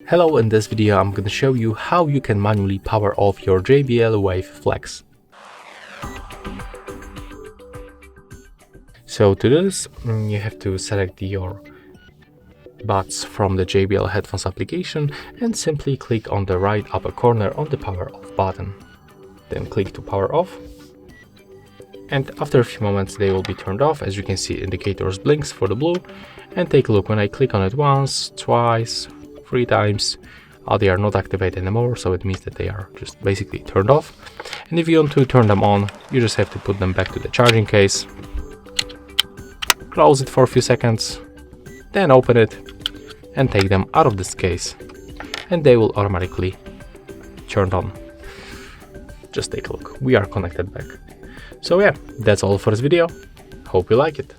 Hello, in this video I'm going to show you how you can manually power off your JBL Wave Flex. So to do this, you have to select your buds from the JBL headphones application and simply click on the right upper corner on the power off button. Then click to power off. And after a few moments they will be turned off. As you can see, indicators blinks for the blue. And take a look, when I click on it once, twice, 3 times, they are not activated anymore, so it means that they are just basically turned off. And if you want to turn them on, you just have to put them back to the charging case, close it for a few seconds, then open it and take them out of this case, and they will automatically turn on. Just take a look, we are connected back. So yeah, that's all for this video. Hope you like it.